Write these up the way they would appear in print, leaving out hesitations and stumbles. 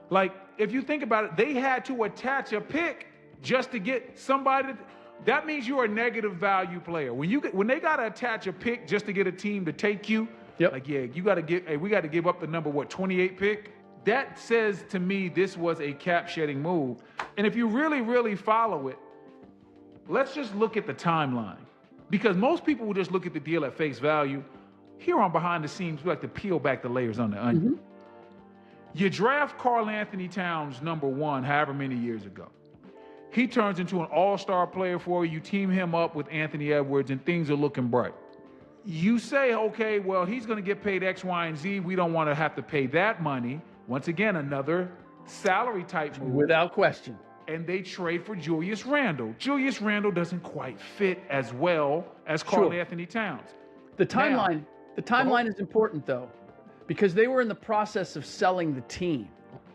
Like, if you think about it, they had to attach a pick just to get somebody. That means you're a negative value player. When they got to attach a pick just to get a team to take you, like, yeah, you got to we got to give up the number, 28 pick? That says to me this was a cap shedding move. And if you really, really follow it, let's just look at the timeline. Because most people will just look at the deal at face value. Here on Behind the Scenes, we like to peel back the layers on the onion. Mm-hmm. You draft Karl-Anthony Towns #1 however many years ago. He turns into an all-star player for you. You team him up with Anthony Edwards and things are looking bright. You say, okay, well, he's going to get paid X, Y, and Z. We don't want to have to pay that money. Once again, another salary type move. Without question. And they trade for Julius Randle. Julius Randle doesn't quite fit as well as Karl-Anthony Towns. The timeline is important, though, because they were in the process of selling the team.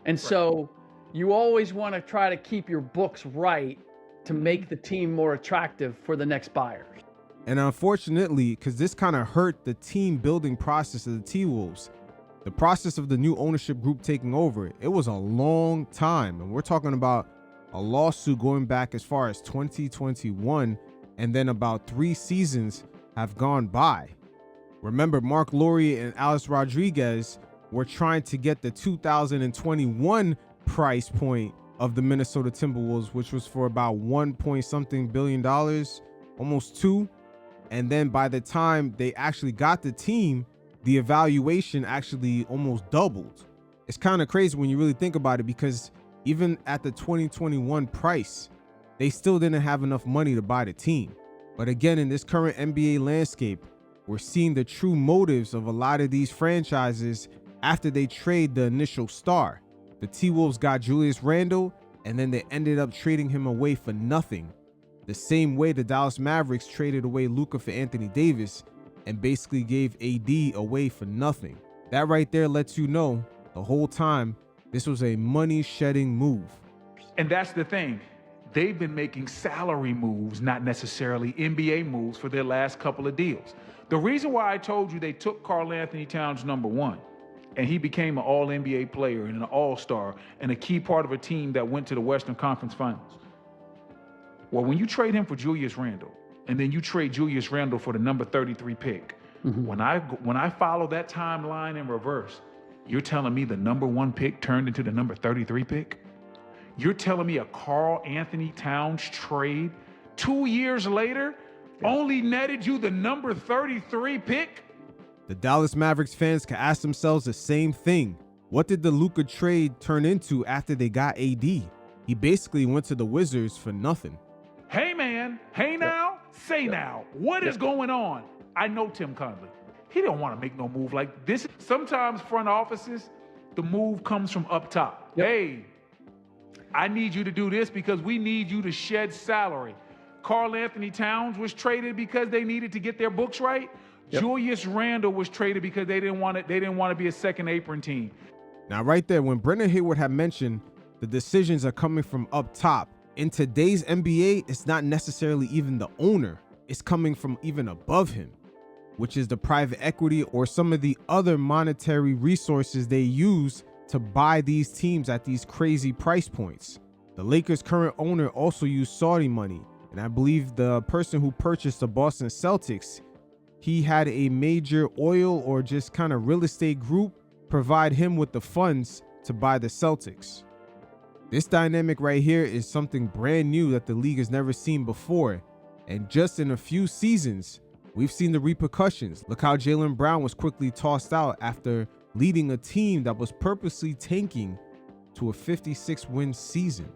And so you always want to try to keep your books right to make the team more attractive for the next buyers. And unfortunately, because this kind of hurt the team building process of the T-Wolves, the process of the new ownership group taking over, it was a long time. And we're talking about a lawsuit going back as far as 2021, and then about 3 seasons have gone by. Remember, Mark Laurie and Alex Rodriguez were trying to get the 2021 price point of the Minnesota Timberwolves, which was for about $1.something billion, almost 2. And then by the time they actually got the team, the evaluation actually almost doubled. It's kind of crazy when you really think about it, because even at the 2021 price, they still didn't have enough money to buy the team. But again, in this current NBA landscape, we're seeing the true motives of a lot of these franchises after they trade the initial star. The T-Wolves got Julius Randle, and then they ended up trading him away for nothing. The same way the Dallas Mavericks traded away Luka for Anthony Davis and basically gave AD away for nothing. That right there lets you know the whole time this was a money-shedding move. And that's the thing. They've been making salary moves, not necessarily NBA moves, for their last couple of deals. The reason why I told you they took Karl-Anthony Towns #1, and he became an all-NBA player and an all-star and a key part of a team that went to the Western Conference Finals. Well, when you trade him for Julius Randle, and then you trade Julius Randle for the number 33 pick, when I follow that timeline in reverse, you're telling me the #1 pick turned into the number 33 pick? You're telling me a Karl-Anthony Towns trade 2 years later only netted you the number 33 pick? The Dallas Mavericks fans can ask themselves the same thing. What did the Luka trade turn into after they got AD? He basically went to the Wizards for nothing. Hey man, hey now, say now, what is going on? I know Tim Conley. He didn't want to make no move like this. Sometimes front offices, the move comes from up top. Hey, I need you to do this because we need you to shed salary. Karl-Anthony Towns was traded because they needed to get their books right. Julius Randle was traded because they didn't want to be a second apron team. Now right there, when Brendan Haywood had mentioned the decisions are coming from up top, in today's NBA, it's not necessarily even the owner. It's coming from even above him, which is the private equity or some of the other monetary resources they use to buy these teams at these crazy price points. The Lakers' current owner also used Saudi money, and I believe the person who purchased the Boston Celtics, he had a major oil or just kind of real estate group provide him with the funds to buy the Celtics. This dynamic right here is something brand new that the league has never seen before. And just in a few seasons, we've seen the repercussions. Look how Jaylen Brown was quickly tossed out after leading a team that was purposely tanking to a 56-win season.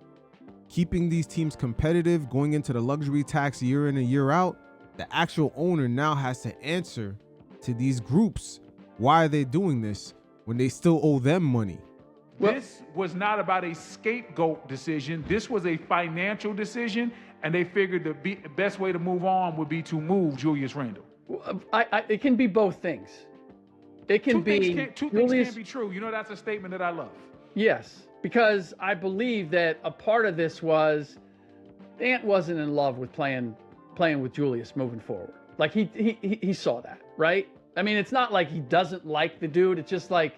Keeping these teams competitive, going into the luxury tax year in and year out, the actual owner now has to answer to these groups. Why are they doing this when they still owe them money? This was not about a scapegoat decision. This was a financial decision, and they figured the best way to move on would be to move Julius Randle. It can be both things. It can Two things can't be true. You know, that's a statement that I love. Yes, because I believe that a part of this was Ant wasn't in love with playing with Julius moving forward. Like he saw that, right? I mean, it's not like he doesn't like the dude. It's just like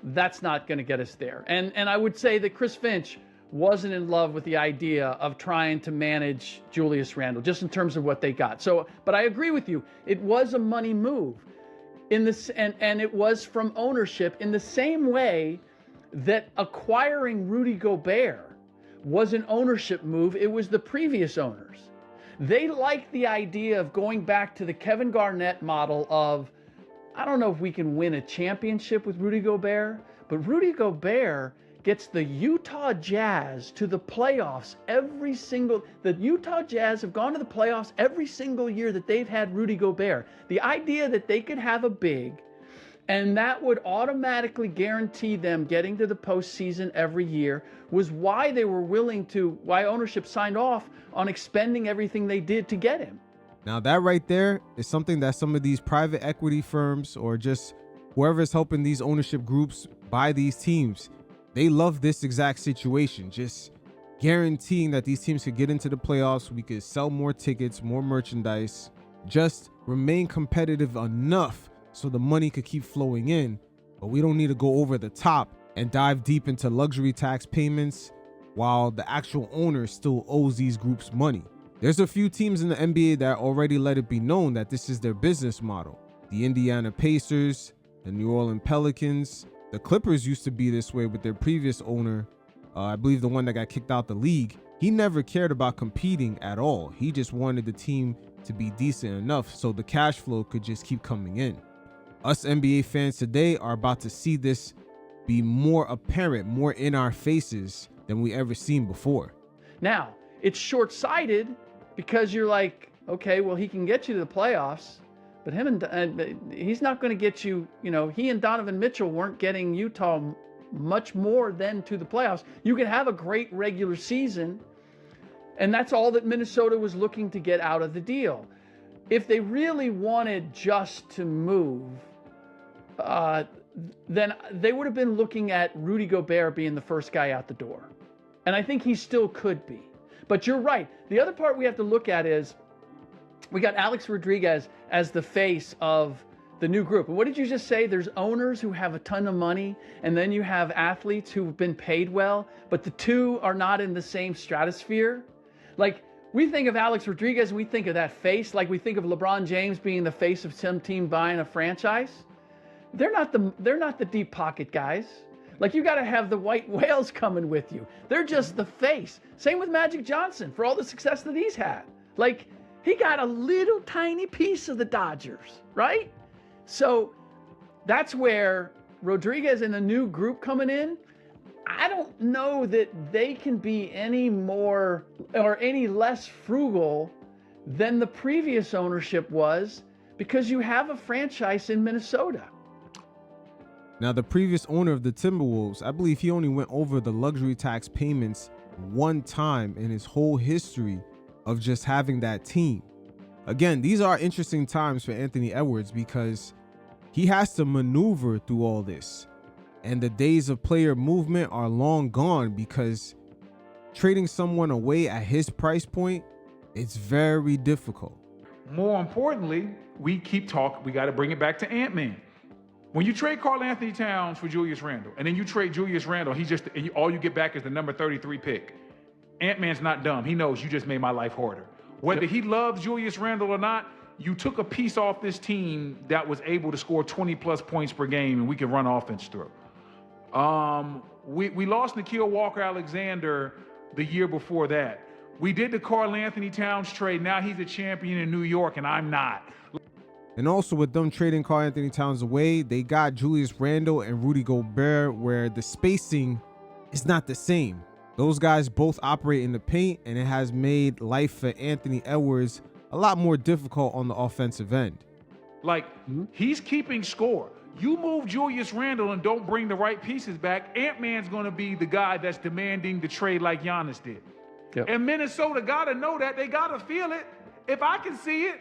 that's not going to get us there. And I would say that Chris Finch wasn't in love with the idea of trying to manage Julius Randle, just in terms of what they got. So, but I agree with you. It was a money move in this, and it was from ownership in the same way that acquiring Rudy Gobert was an ownership move. It was the previous owners. They liked the idea of going back to the Kevin Garnett model of, I don't know if we can win a championship with Rudy Gobert, but Rudy Gobert gets the Utah Jazz to the playoffs the Utah Jazz have gone to the playoffs every single year that they've had Rudy Gobert. The idea that they could have a big and that would automatically guarantee them getting to the postseason every year was why why ownership signed off on expending everything they did to get him. Now that right there is something that some of these private equity firms or just whoever's helping these ownership groups buy these teams, they love this exact situation, just guaranteeing that these teams could get into the playoffs, we could sell more tickets, more merchandise, just remain competitive enough so the money could keep flowing in, but we don't need to go over the top and dive deep into luxury tax payments while the actual owner still owes these groups money. There's a few teams in the NBA that already let it be known that this is their business model. The Indiana Pacers, the New Orleans Pelicans, the Clippers used to be this way with their previous owner. I believe the one that got kicked out the league. He never cared about competing at all. He just wanted the team to be decent enough so the cash flow could just keep coming in. Us NBA fans today are about to see this be more apparent, more in our faces than we ever seen before. Now, it's short-sighted because you're like, okay, well, he can get you to the playoffs, but he's not going to get you, he and Donovan Mitchell weren't getting Utah much more than to the playoffs. You can have a great regular season, and that's all that Minnesota was looking to get out of the deal. If they really wanted just to move, then they would have been looking at Rudy Gobert being the first guy out the door. And I think he still could be. But you're right. The other part we have to look at is we got Alex Rodriguez as the face of the new group. And what did you just say? There's owners who have a ton of money, and then you have athletes who've been paid well, but the two are not in the same stratosphere. Like, we think of Alex Rodriguez, we think of that face, like we think of LeBron James being the face of some team buying a franchise. They're not the deep pocket guys. Like, you got to have the white whales coming with you. They're just the face. Same with Magic Johnson for all the success that he's had. Like, he got a little tiny piece of the Dodgers, right? So that's where Rodriguez and the new group coming in, I don't know that they can be any more or any less frugal than the previous ownership was, because you have a franchise in Minnesota. Now, the previous owner of the Timberwolves, I believe he only went over the luxury tax payments one time in his whole history of just having that team. Again, these are interesting times for Anthony Edwards because he has to maneuver through all this. And the days of player movement are long gone because trading someone away at his price point, it's very difficult. More importantly, we keep talking. We got to bring it back to Ant-Man. When you trade Karl-Anthony Towns for Julius Randle, and then you trade Julius Randle, all you get back is the number 33 pick. Ant-Man's not dumb. He knows you just made my life harder. Whether he loves Julius Randle or not, you took a piece off this team that was able to score 20-plus points per game, and we can run offense through. We lost Nickeil Walker-Alexander the year before that. We did the Karl-Anthony Towns trade. Now he's a champion in New York, and I'm not. And also with them trading Karl-Anthony Towns away, they got Julius Randle and Rudy Gobert, where the spacing is not the same. Those guys both operate in the paint, and it has made life for Anthony Edwards a lot more difficult on the offensive end. Like, he's keeping score. You move Julius Randle and don't bring the right pieces back, Ant-Man's going to be the guy that's demanding the trade like Giannis did. Yep. And Minnesota got to know that. They got to feel it. If I can see it,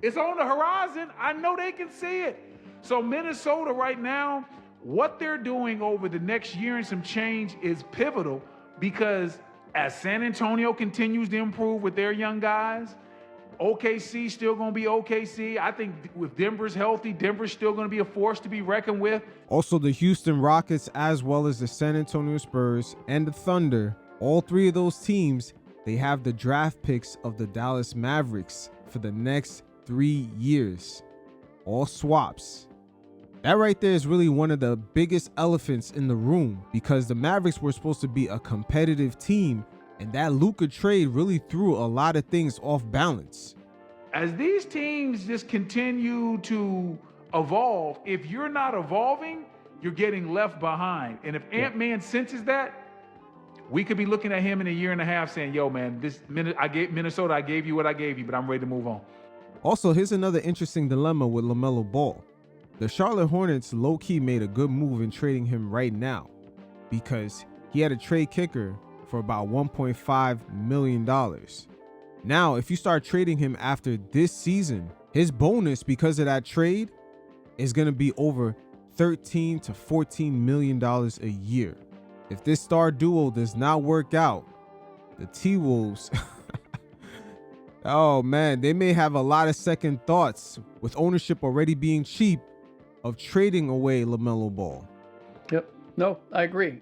it's on the horizon. I know they can see it. So Minnesota right now, what they're doing over the next year and some change is pivotal, because as San Antonio continues to improve with their young guys, OKC still going to be OKC. I think with Denver's healthy, Denver's still going to be a force to be reckoned with. Also, the Houston Rockets, as well as the San Antonio Spurs and the Thunder, all three of those teams, they have the draft picks of the Dallas Mavericks for the next 3 years. All swaps. That right there is really one of the biggest elephants in the room, because the Mavericks were supposed to be a competitive team, and that Luka trade really threw a lot of things off balance. As these teams just continue to evolve, if you're not evolving, you're getting left behind. And if Ant-Man senses that, we could be looking at him in a year and a half saying, yo, man, Minnesota, I gave you what I gave you, but I'm ready to move on. Also, here's another interesting dilemma with LaMelo Ball. The Charlotte Hornets low-key made a good move in trading him right now, because he had a trade kicker for about $1.5 million. Now, if you start trading him after this season, his bonus because of that trade is going to be over $13 to $14 million a year. If this star duo does not work out, the T-Wolves, oh man, they may have a lot of second thoughts, with ownership already being cheap, of trading away LaMelo Ball. Yep. No, I agree.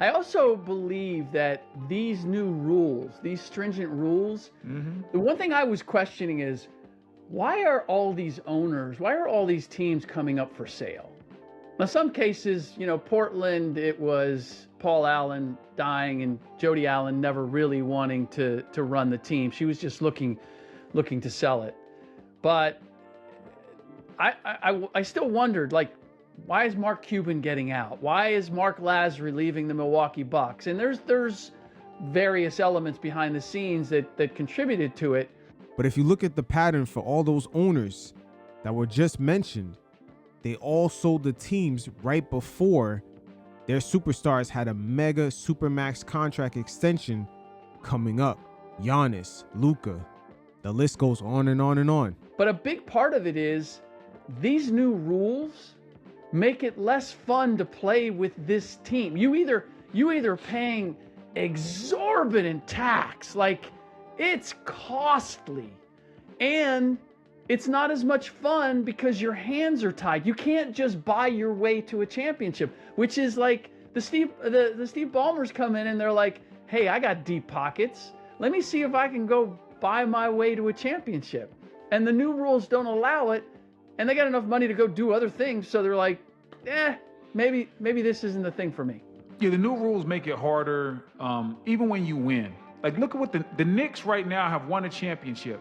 I also believe that these new rules, these stringent rules, the one thing I was questioning is, why are all these teams coming up for sale? Now, some cases, Portland, it was Paul Allen dying and Jody Allen never really wanting to run the team. She was just looking to sell it. But I still wondered, why is Mark Cuban getting out? Why is Mark Lazary leaving the Milwaukee Bucks? And there's various elements behind the scenes that contributed to it. But if you look at the pattern for all those owners that were just mentioned, they all sold the teams right before their superstars had a mega supermax contract extension coming up. Giannis, Luka, the list goes on and on and on. But a big part of it is these new rules make it less fun to play with this team. You either paying exorbitant tax, it's costly, and it's not as much fun because your hands are tied. You can't just buy your way to a championship, which is like the Steve Ballmers come in and they're like, hey, I got deep pockets. Let me see if I can go buy my way to a championship. And the new rules don't allow it, and they got enough money to go do other things, so they're like, maybe this isn't the thing for me. Yeah, the new rules make it harder, even when you win. Look at what the Knicks right now have won a championship.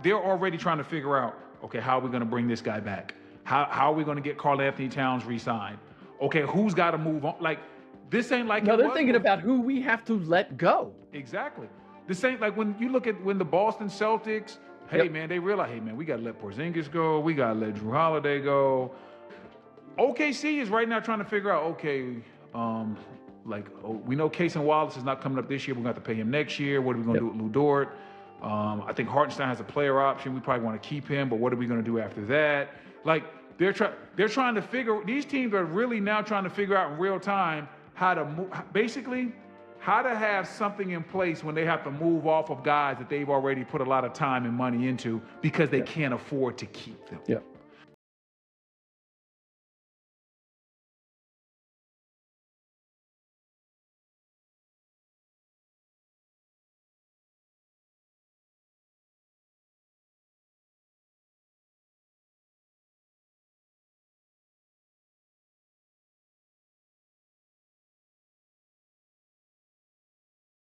They're already trying to figure out, okay, how are we going to bring this guy back? How are we going to get Karl-Anthony Towns re-signed? Okay, who's got to move on? This ain't like... No, they're thinking about who we have to let go. Exactly. This ain't like when you look at when the Boston Celtics, man, they realize, hey, man, we got to let Porzingis go. We got to let Drew Holiday go. OKC is right now trying to figure out, okay, we know Casey Wallace is not coming up this year. We're going to have to pay him next year. What are we going to do with Lou Dort? I think Hartenstein has a player option. We probably want to keep him, but what are we going to do after that? They're trying to figure. These teams are really now trying to figure out in real time how to move, basically how to have something in place when they have to move off of guys that they've already put a lot of time and money into because they can't afford to keep them. Yeah.